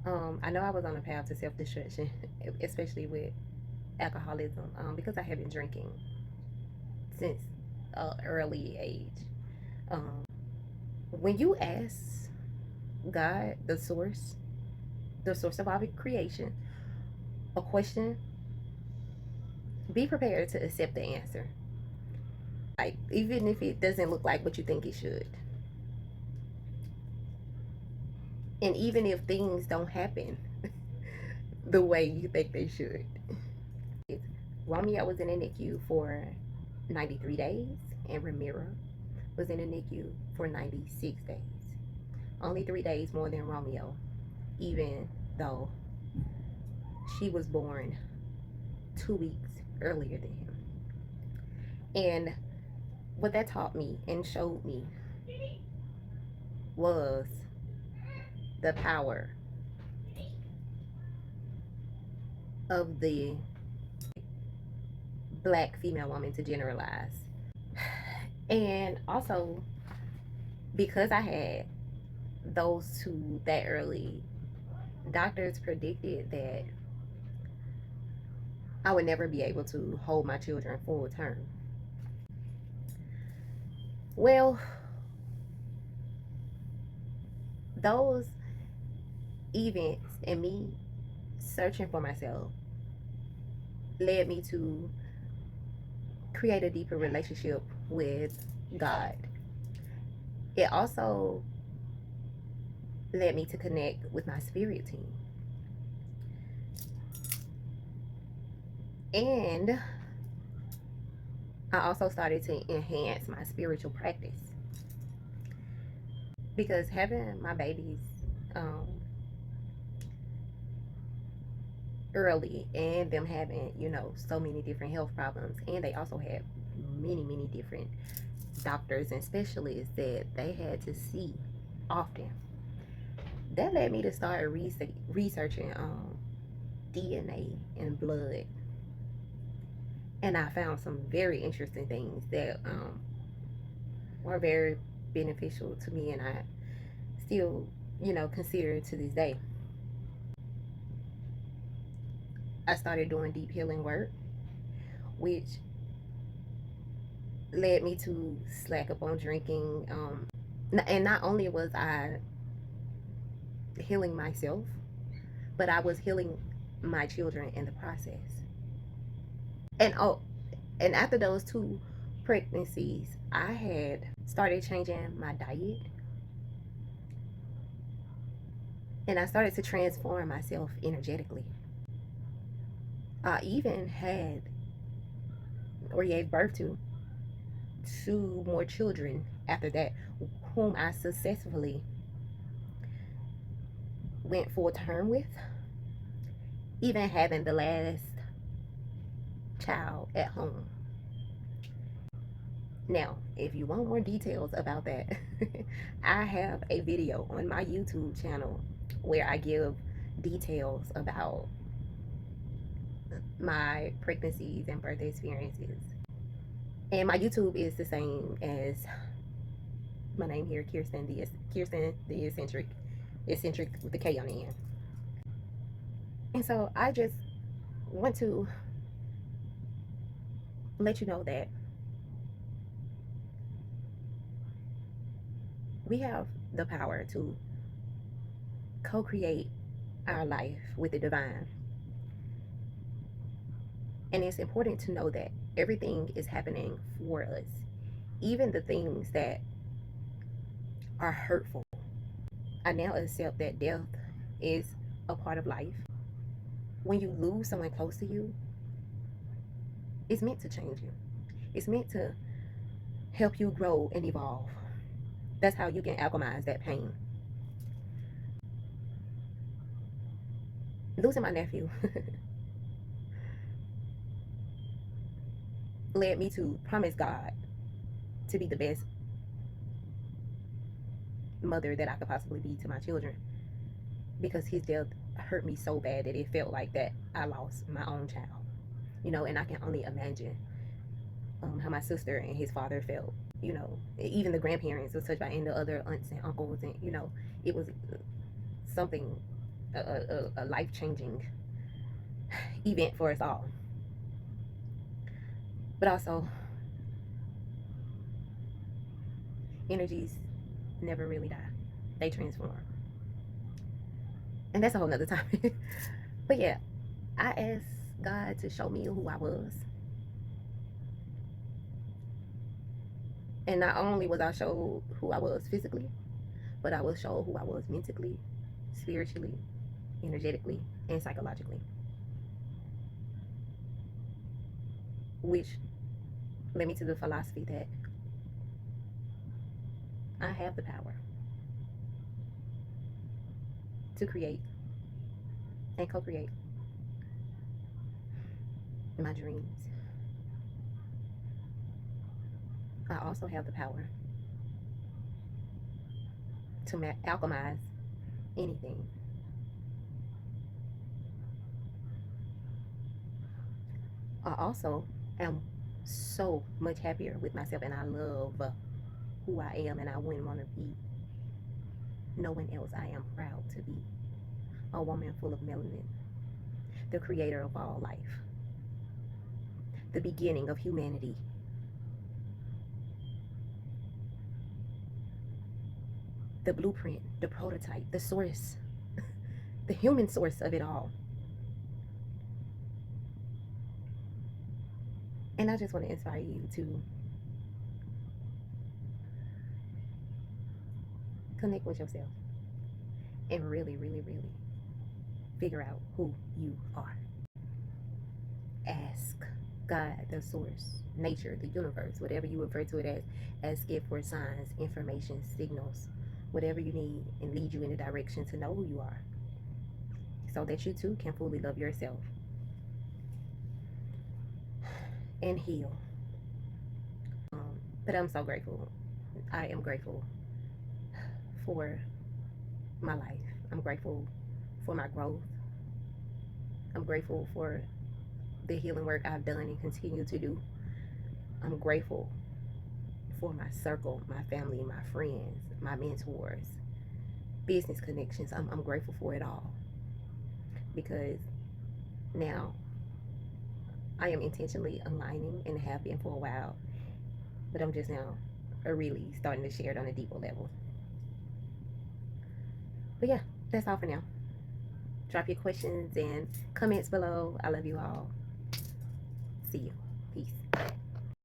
I know I was on a path to self-destruction, especially with alcoholism, because I have been drinking since early age. Um, when you ask God, the source of our creation, a question, be prepared to accept the answer. Like, even if it doesn't look like what you think it should. And even if things don't happen the way you think they should. Romeo was in the NICU for 93 days, and Ramira was in the NICU for 96 days. Only 3 days more than Romeo, even though she was born 2 weeks earlier than him. And what that taught me and showed me was the power of the black female woman to generalize. And also, because I had those two that early, doctors predicted that I would never be able to hold my children full term. Well, those events and me searching for myself led me to create a deeper relationship with God. It also led me to connect with my spirit team. And I also started to enhance my spiritual practice because having my babies um, early and them having, so many different health problems, and they also had many different doctors and specialists that they had to see often. That led me to start researching DNA and blood, and I found some very interesting things that were very beneficial to me, and I still, consider it to this day. I started doing deep healing work, which led me to slack up on drinking. And not only was I healing myself, but I was healing my children in the process. And and after those two pregnancies, I had started changing my diet, and I started to transform myself energetically. I even had or gave birth to two more children after that, whom I successfully went full term with, even having the last child at home. Now, if you want more details about that, I have a video on my YouTube channel where I give details about my pregnancies and birth experiences. And my YouTube is the same as my name here, Kirsten the eccentric with the K on the end. And so I just want to let you know that we have the power to co-create our life with the divine. And it's important to know that everything is happening for us, even the things that are hurtful. I now accept that death is a part of life. When you lose someone close to you, it's meant to change you. It's meant to help you grow and evolve. That's how you can alchemize that pain. Losing my nephew led me to promise God to be the best mother that I could possibly be to my children, because his death hurt me so bad that it felt like that I lost my own child. And I can only imagine how my sister and his father felt. Even the grandparents was touched by, and the other aunts and uncles, and it was something a life-changing event for us all. But also, energies never really die. They transform. And that's a whole nother topic. But yeah, I asked God to show me who I was. And not only was I showed who I was physically, but I was showed who I was mentally, spiritually, energetically, and psychologically. Which led me to the philosophy that I have the power to create and co-create my dreams. I also have the power to alchemize anything. I also am so much happier with myself, and I love who I am, and I wouldn't want to be no one else. I am proud to be a woman full of melanin, the creator of all life, the beginning of humanity, the blueprint, the prototype, the source, the human source of it all. And I just want to inspire you to connect with yourself and really, really, really figure out who you are. Ask God, the source, nature, the universe, whatever you refer to it as. Ask it for signs, information, signals, whatever you need, and lead you in the direction to know who you are, so that you too can fully love yourself and heal. But I'm so grateful. I am grateful for my life. I'm grateful for my growth. I'm grateful for the healing work I've done and continue to do. I'm grateful for my circle, my family, my friends, my mentors, business connections. I'm grateful for it all, because now I am intentionally aligning and have been for a while, but I'm just now really starting to share it on a deeper level. But yeah, that's all for now. Drop your questions and comments below. I love you all. See you.